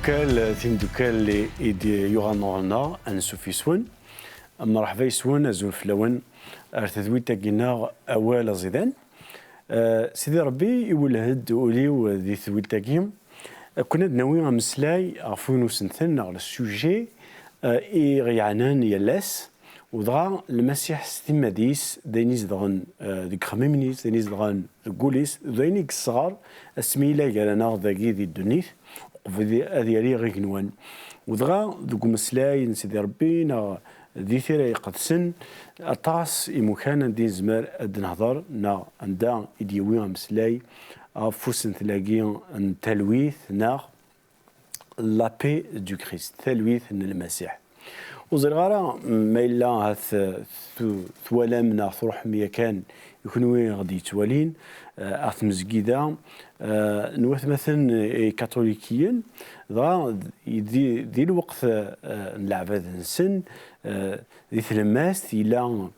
تيمدوكال اللي يغنونا انسو في سون مرحبا يسون ازول فلون ارتدوي تاكينا اوال زيدان سيدي ربي يولهد وليو ذي ثويل تاكيم كنا ناوي مسلاي عفون وسنثن على السوجي غيعنان يلاس ودغا المسيح ستيماديس دينيز دغن ديك خميمنيس دينيز دغن قوليس دينيك الصغار اسميلا قالنا ذاكي ذي الدنيث هذه ري غير نوان ودغا دوك مسلاي سيدي ربي نا ذي ثيرا يقدسن اطاس يمكان دي زمر اد نهضر نا عندها يديوي مسلاي فوسن تلاقي تلويث نا لا بي دو كريست تلويث المسيح وزرغارة ما إلا هاث ثوالامنا تروح ميا كان يكونوا غادي يتوالين هاث مزقيدة نوث مثلا كاثوليكيين دي الوقت نلعب هذا السن دي ثلماس إلى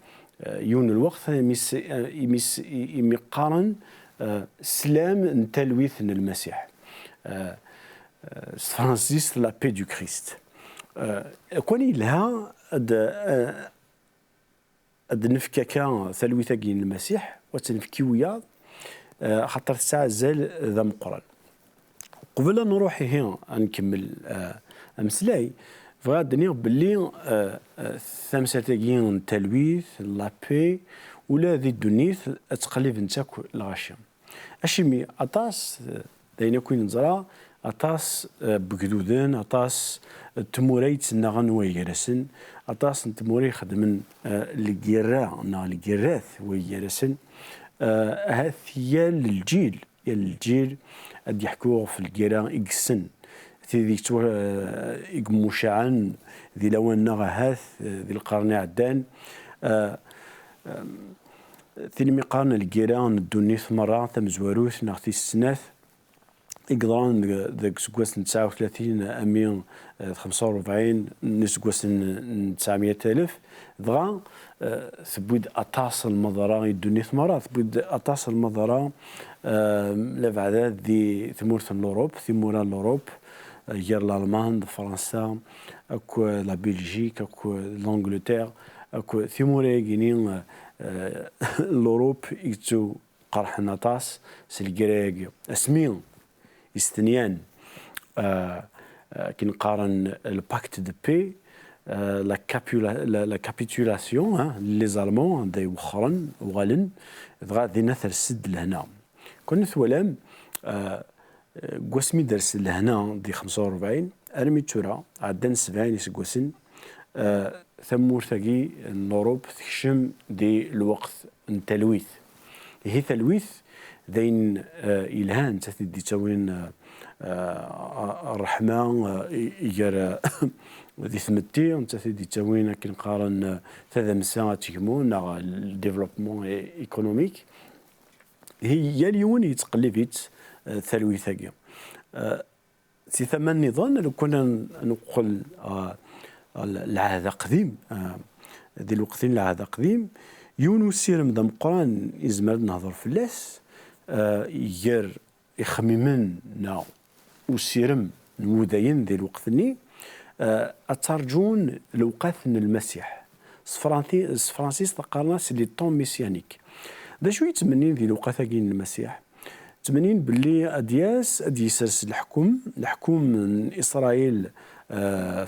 يون الوقت يمقارن سلام تلويث المسيح فرانسيس لا بي دو كريست كوني لها نفكاكا ثلويثاكي المسيح وتنفكي ويا خاطر الساعة زال ذا مقرن قبل أن نروح هنا نكمل أمسلاي فغادني باللي ثمساتاكي تلويث لابي ولا ذي الدنيث تقلب نتاك الغاشية أشمي أطاس داينا كوين نزرا أطاس بقدودن أطاس تموريت نغن ويرسن أطاس تموري خدمن الجيرا نا الجيراث ويرسن هاثيا للجيل الجيل اللي يحكوا في الجيران إكسن ذيك تو إكموشعن ذي لون نغا هاث ذي القرن عدان ثاني مقارنة الجيران الدنيث مرة ثم زواروث نغتي السناث إقدران ذاك سكواس 39 أمين 45 نسكواس 900 ألف ضغا ثبود أطاس المضرة يدوني ثمرة ثبود أطاس المضرة لبعداد ذي ثمورة الأوروب ثمورة الأوروب غير الألمان فرنسا أكو لا بلجيك أكو لانجلتير أكو ثمورة جينين الأوروب يكتو قرح نطاس سالجراج اسمين استنيان كي نقارن الباكت دو بي لا كابيتولاسيون لي زالمون داي وخرن وغالن غادي نثر السد لهنا كون ثولام قوسمي درس لهنا دي 45 ارمي تورا عدن 70 يسقوسن ثمورتاكي الأوروب تكشم دي الوقت التلويث هي تلويث ذين إلهان تثدي تاوين الرحمة يجرى ذي ثمتي تثدي تاوين كي نقارن ثلاث مساعات تكمون الديفلوبمون ايكونوميك هي اليوم يتقلبت ثلويثاكي سي ثمن نظام لو كنا نقول العهد قديم ذي الوقتين العهد قديم يونو سير مدام قران يزمر نهضر في اللاس يجر يخممن نا وسيرم المدين ذي الوقتني أترجون الوقت المسيح فرانسيس تقارنا سي لي طون ميسيانيك دا شو يتمنين ذي الوقت كاين المسيح تمنين باللي ادياس اديسرس الحكم من اسرائيل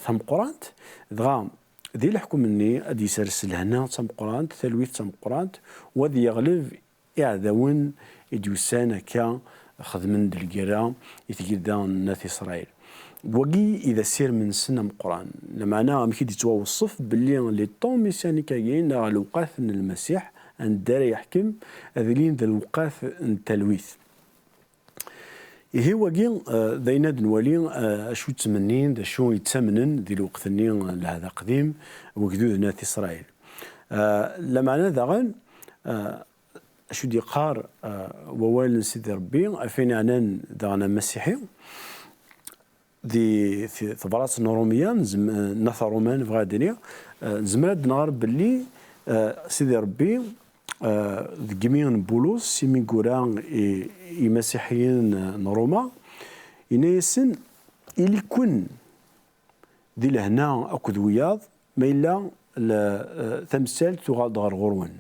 ثم قرانت دغا ذي الحكم اني اديسرس لهنا ثم قرانت ثلويث ثم قرانت وذي يغلب يعذون يدوسان كا خدمن دلقرا يتقدان ناس اسرائيل وقي اذا سير من سنه قران لمعنى مكي يتوصف باللي لي طون ميسياني كاين الوقات المسيح ان دار يحكم اذلين ذا الوقات التلويث هي وقي ذينا دنوالي شو تمنين ذا شو يتمنن ذي الوقت هذا قديم وقدود ناس اسرائيل لمعنى ذا غن شو دي قار ووال سيدي ربي أفين عنان دانا مسيحي ذي في ثبرات النرومية نثر رومان في غادنيا زمرد نغار باللي سيدي ربي جميع بولوس سيمي قران مسيحيين نروما ينيسن إلي كون ذي لهنا أكد وياض ما إلا تمثال تغاد غير غرون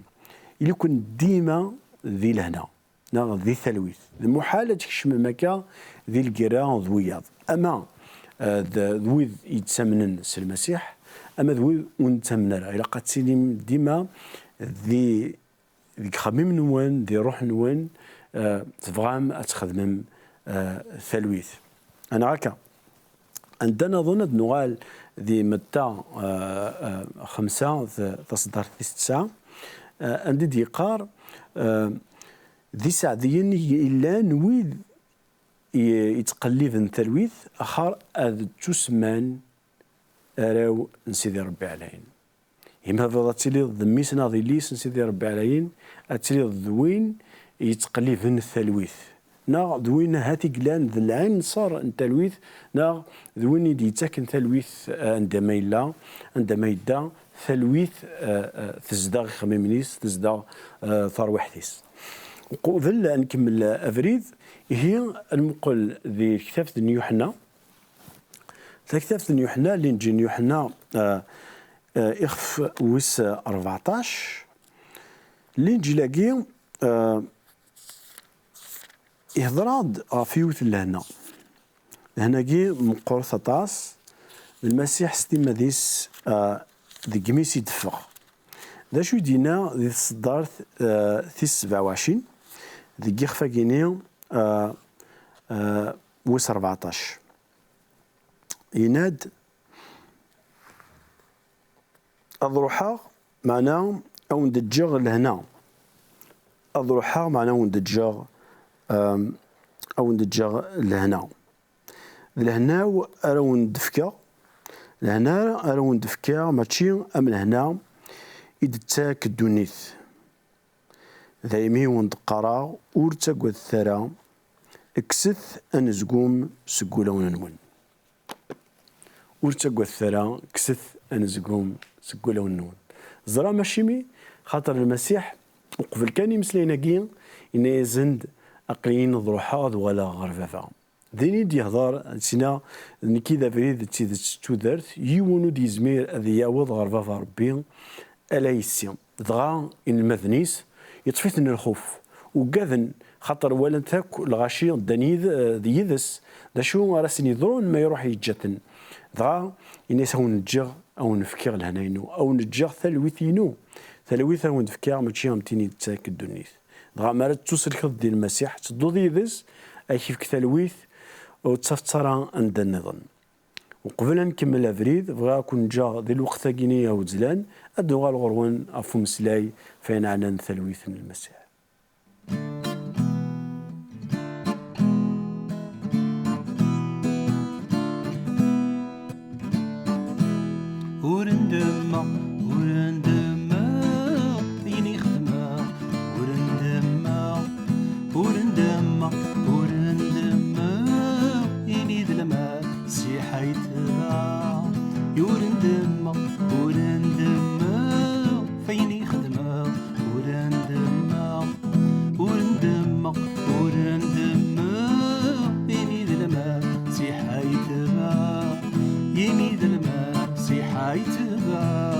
إلي كون ديما ذي لهنا ذي ثلويث المحالة تكشم مكا ذي القراء ذوياض أما ذويذ يتسمنن المسيح أما ذويذ ونتمنى إلا قد تسلم ديما ذي خميم نوان ذي روح نوان تفغام أتخدم ثلويث أنا هكا عندنا نظن نغال ذي متى 5 تصدر 9 عندي ديقار ذي سعديين إلا نويذ يتقلب ثلويث أخر أذ تسمان أراو نسيدي ربي عليين يما فضا تسلي ذميس ناضي ليس نسيدي ربي عليين أتسلي ذوين يتقلب الثلويث نا ذوين هاتي قلان ذي العين صار التلويث نا ذوين يتاكن ثلويث عندما يلا عندما يدا ثلويث تزداغ خميمنيس تزداغ ثروحثيس وقبل نكمل أفريد هي المقل ذي كتابة يوحنا كتابة يوحنا اللي نجي يوحنا إخف ويس 14 اللي نجي لاقي إهضراد فيوت لهنا هنا جي مقر 13 المسيح ستيما ديس ذي قميس يدفع ذا شو دينا ذي الصدار في 27 ذي قيخفا جيني ويس 14 يناد أضروحا معناه أو ندجغ لهنا أضروحا معناه ندجغ أو ندجغ لهنا لهنا أراو ندفكا لهنا أراو ندفكا ماشي أم لهنا إدتاك الدونيث ذايمي وندقرا ورتاق الثرى اكسث أنزقوم سقولا وننون ورتاق الثرى اكسث أنزقوم سقولا وننون زرا ماشيمي خاطر المسيح وقبل كان يمسلينا كي إن يزند أقلين ضروحات ولا غرفافا ديني دي هضار سينا نكي ذا فريد تودرت يونو دي زمير أذي ياوض غرفافا ربي ألا يسيم دغا إن المذنيس يطفيتن الخوف وقاذن خاطر ولا تاك الغاشي دانيذ ديذس دا شو راسن يضرون ما يروح يتجتن دغا إن يساو نتجغ أو نفكر لهناينو أو نتجغ ثلويثينو ثلويث أو نفكر ماشي غمتيني تاك الدنيث دغا مرات توصل خذ ديال المسيح تدو ديذس أي كيف كثلويث وتصفترا عند النظام وقبل نكمل افريد بغا كون جا ذي الوقت كينيا وزلان ادو غا الغروان افو مسلاي فين عنا ثلويث من المسيح ورندما يني خدمة ورندما يني ذلما سي حيتها يورندما فيني خدمة ورندما يني ذلما سي حيتها يني ذلما سي حيتها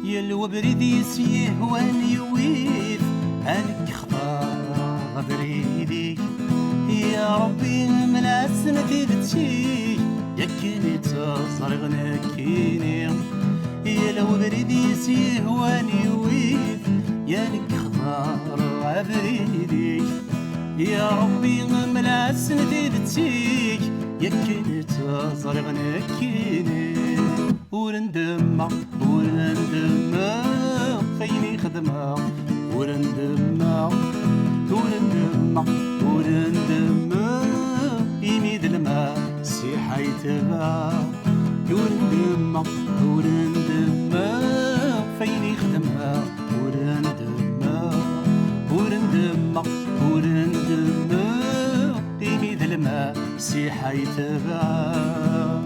يلو بريدي سيهوان يويف أنك خطار بريدي يا ربي من السنة تبتشي يكني تصرغ نكيني يلو بريدي سيهوان يويف يانك خطار بريدي يا ربي من السنة تبتشي يكني تصرغ نكيني ورندما فيني خدمة ورندما يني ذلما سي حيتها ورندما فيني خدمة ورندما ورندمق ورندمق إني ذا الماء سيحة يتبع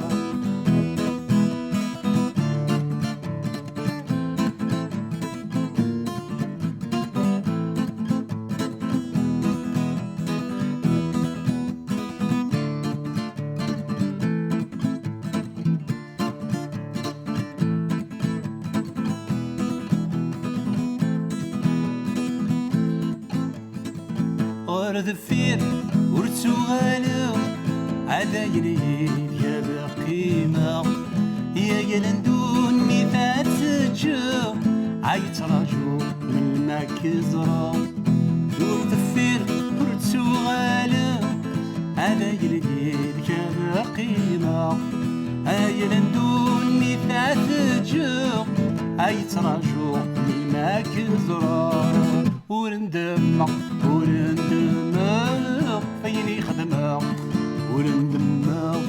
ذفير ورتوغالو هذا يليل يا بقيمة يا يلندون ميثات تجو عيتراجو من المكزرة دور ذفير ورتوغالو هذا يليل يا بقيمة يا يلندون ميثات تجو عيتراجو من المكزرة ورندمق ورندمق فيني خدمق ورندمق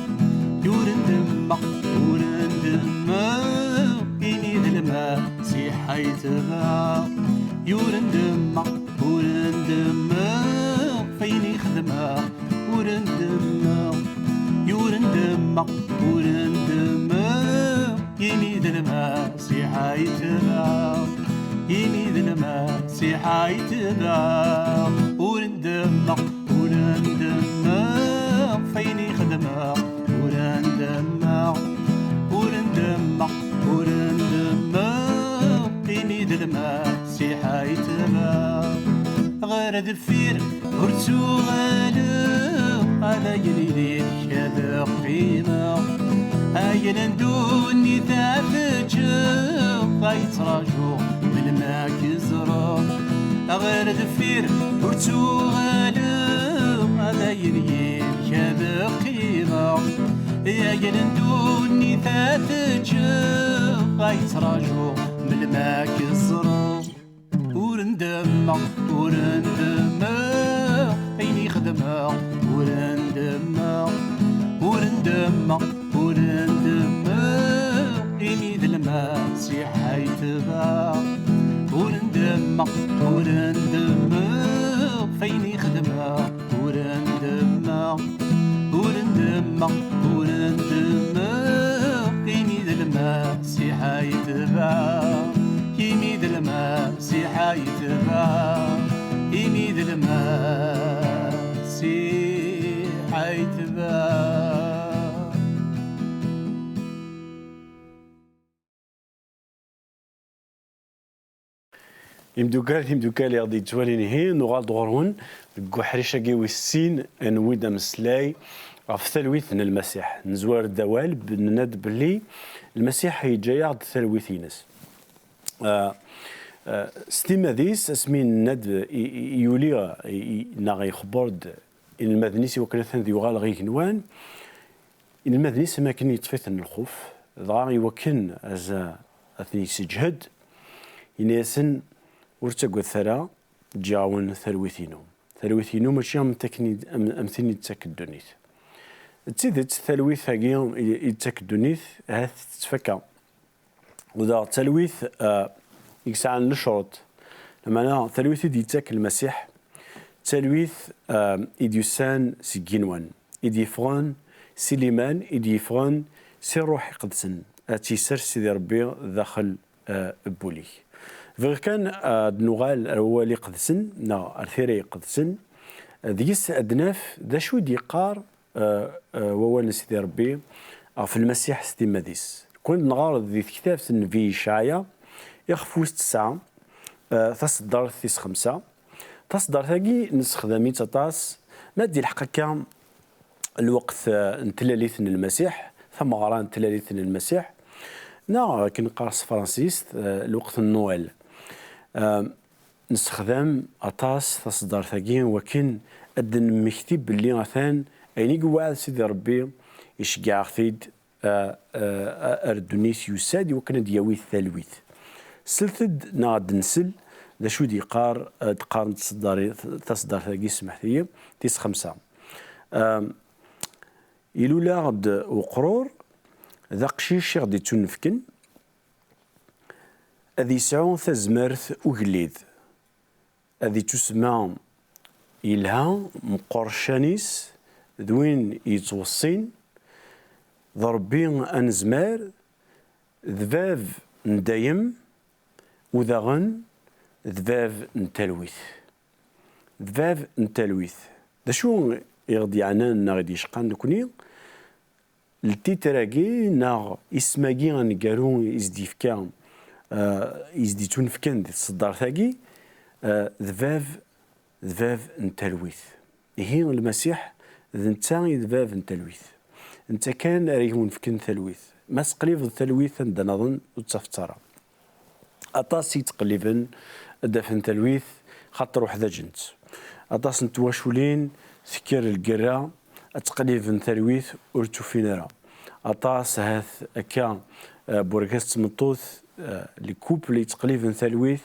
يورندمق ورندمق إني ذا الماء سيحة يتبع يورندمق ورندمق فيني خدمق ورندمق يورندمق ورندمق إني ذا الماء سيحة يتبع إني ذا الماء سيحة يتبع ورندمق ورندمق فيني خدمق ورندمق ورندمق ورندمق إني ذا الماء سيحة يتبع غير دفير ورتوغالو هذا يليل هذا قيمة أيلندوني ثابتجو غيتراجو من الماكزرة غير دفير ورتوغالو هذا يليل هذا قيمة أيلندوني ثابتجو غيتراجو من الماكزرة ورندمق ورندمق فيني خدمق ورندمق ورندمق ورندمق إني ذا الماء سيحة يتبع ورندمق ورندمق فيني خدمق ورندمق ورندمق ورندمق إني ذا الماء سيحة يتبع إني ذا الماء سيحة يتبع إني ذا الماء سيحة يتبع يمدوكال غادي توالين هي نغال دغرون كوحريشا كيوي السين نويدا مسلاي غف ثلويث المسيح نزوار الدوال بناد بلي المسيح هيجاي عند ثلويثينس ستيما ديس اسمين ند يولي ناغي خبرد ان المدنيس وكان ذي يغال غي كنوان ان المدنيس ما كان يتفتن الخوف ضاع يوكن از اثني سجهد يناسن ورتقو الثرى جاون ثلويثينو ماشي امثني تاكدونيث تزيد ثلويث هاكي يتاكدونيث هاث تتفكى وذا تلويث يكسع الشروط لما ثلويث يديتاك المسيح تلويث إديوسان سجينوان إديفغان سليمان إديفغان سي روحي قدسن تيسر سيدي ربي داخل بولي فغير كان نغال هو اللي قدسن الثيري قدسن ديس أدناف ذا شو ديقار ووال سيدي ربي في المسيح سيدي ماديس كنت نغار ذي كتاب في إشعيا يخفوس 9 تصدر ثيس 5 تصدر ثاقي نستخدمي تطاس ما دي الحقيقة الوقت نتلاليث المسيح ثم غران نتلاليث المسيح كي نقرص فرانسيس الوقت النويل نستخدم أطاس تصدر ثاقي وكن أدن مكتب اللي غثان أيني قواعد سيدي ربي يشجع خثيد أردونيس يسادي وكان دياوي الثالويث سلتد ناد نسل ذا شو دي تقارن تصدر ثاقي سمحتي تيس 5 إلولا غد وقرور ذا قشيش غدي تنفكن أذي سعون ثزمرث أغليذ أذي تسمى يلها مقرشانيس دوين يتوصين ضربي أنزمار ذباب ندايم وذاغن ذباب نتلويث ذباب نتلويث دا شو يغدي عنا غادي يشقان نكوني التيتراكي ناغ اسماكي غنقالو يزديفكا يزدي تونفكان دي الصدار ثاكي ذباب نتلويث هي المسيح نتا ذباب نتلويث انت كان ريهون فكن تلويث ما تقليب التلويث عندنا نظن وتفترى اطاس يتقلبن دافن تلويث خاطر وحده جنت اطاس نتواشولين سكر القرا تقليب تلويث ورتو فينرا اطاس هاث اكا بوركاست مطوث لكوبلي تقليب تلويث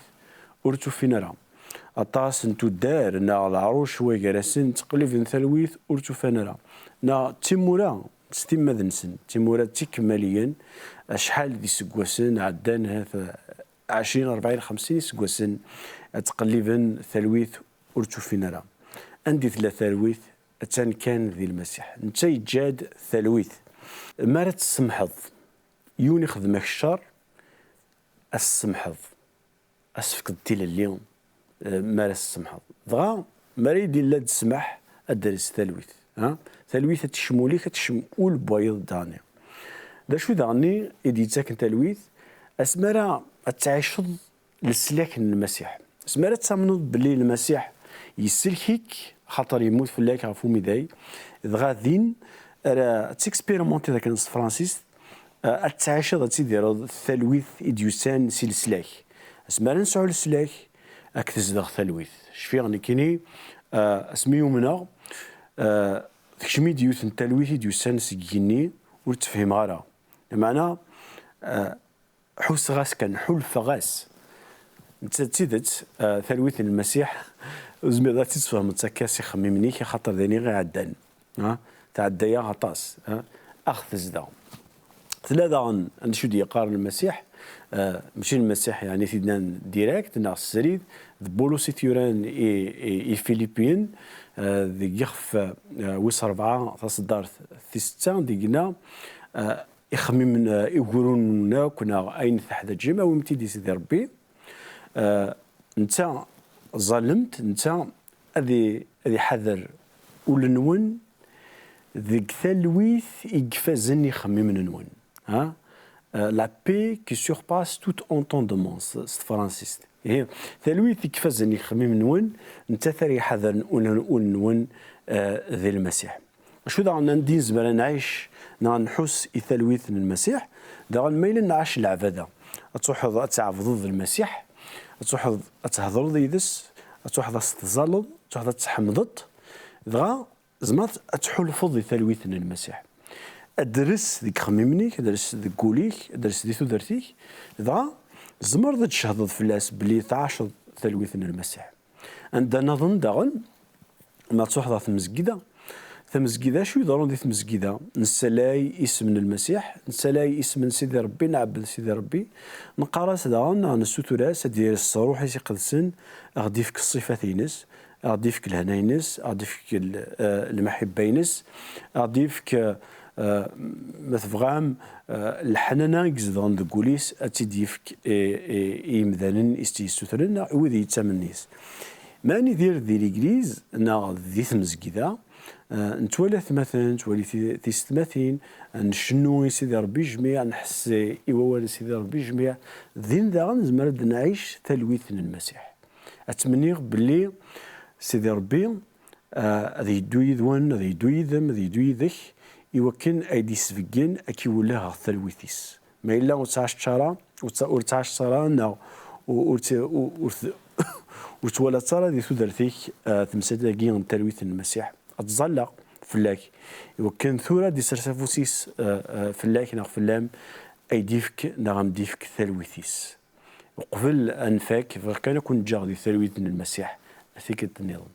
ورتو فينرا اطاس نتو دار نا العروش ويقراسن تقليب تلويث ورتو فينرا نا تيمورا ستيم مذنسن تيمورا تكماليا شحال دي سكواسن عدان هذا 20 40 50 سكواسن تقليبا ثلويث ورتو فينرا عندي ثلاث ثلويث اتان كان ذي المسيح انت يجاد ثلويث ما راه تسمحض يوني خدمك الشر السمحض اسفك الديل اليوم ما راه تسمحض ضغا ما يدير لا تسمح ادرس ثلويث ها ثلويث تشمولي كتشمول بويض داني دا شو داني يدي تاكن تلويث اسمرا تعيشض للسلاك المسيح اسمرا تامنض باللي المسيح يسلكيك خاطر يموت في اللاك عفو ميداي دغا ذين راه تيكسبيرمونتي ذاك نص فرانسيس تعيشض تيدير الثلويث اديوسان سلسلاك اسمرا نسعو السلاك راك تزدغ ثلويث شفي غني كيني اسميو منا تكشمي ديوث التلويث ديوسان سكيني ورتفهم غارا معنى حوس غاس كان حول فغاس انت تيدت ثلويث المسيح زمي ذات تفهم تكاسي خميمني خاطر ذاني غير عدان ها تعدايا غطاس اخذ زدا ثلاثه شو دي قارن المسيح ماشي المسيح يعني سيدنا ديريكت ناس سريد بولو سيتيوران اي فيليبيين ذي يخف ويس 4 تصدر في 6 ديقنا يخمم يقولون كنا اين تحت الجيم او متي دي سيدي ربي انت ظلمت انت هذه حذر ولنون ذيك ثلويث يقفازن يخمم نون ها لا بي كي سورباس توت اونتوندمون فرانسيس هي ثلويث يقفازن يخمم نون انت ثري حذر ونون ذي المسيح شو دا ندين زبالة نعيش نحس ثلويث المسيح دا ميل نعيش العبادة تروح تعبد المسيح تروح تهضر ذيدس تروح تظلل تروح تحمضت دغا زعما تحلفظ ثلويث المسيح ادرس ديك خميمنيك ادرس ديك قوليك ادرس ديك ثودرتيك دغا زمر تشهد في الناس بلي تعاشر ثلويث المسيح عندنا نظن داغن ما تروح في المسجده ثمزكيدا شو يدورون دي ثمزكيدا نسلاي اسم المسيح نسلاي اسم سيدي ربي نعبد سيدي ربي نقراس داغن نسوتوراس ديال الصروح يقدسن غادي فيك الصفات ينس غادي فيك الهناينس غادي فيك المحبه ينس غادي فيك مثفغام الحنانه يزدون دكوليس اتيدي فيك يمدانن استيسوترن وذي يتسمنيس ماني دير ذي الانجليز نا ذي ثمزكيدا نتولى ثمثن نتولي في ستماثين نشنو سيدي ربي جميع نحس إيوال سيدي ربي جميع ذين ذا نزمر نعيش ثلويث المسيح أتمنى باللي سيدي ربي هذا يدو يذون هذا يدو يذم هذا يدو يذك يوكن أيدي سفقين أكي ولاها ثلويثيس ما إلا وتعاش شارع وتعاش شارع وتولى ترى ذي ثدرتيك تمسد كين تلويث المسيح أتزلق فلاك وكان ثورة دي سرسافوسيس فلاك ناغ فلام أيديفك نغم ديفك ثلويثيس وقبل أنفاك فكان كنت جاغ دي ثلويث المسيح أثيك النظام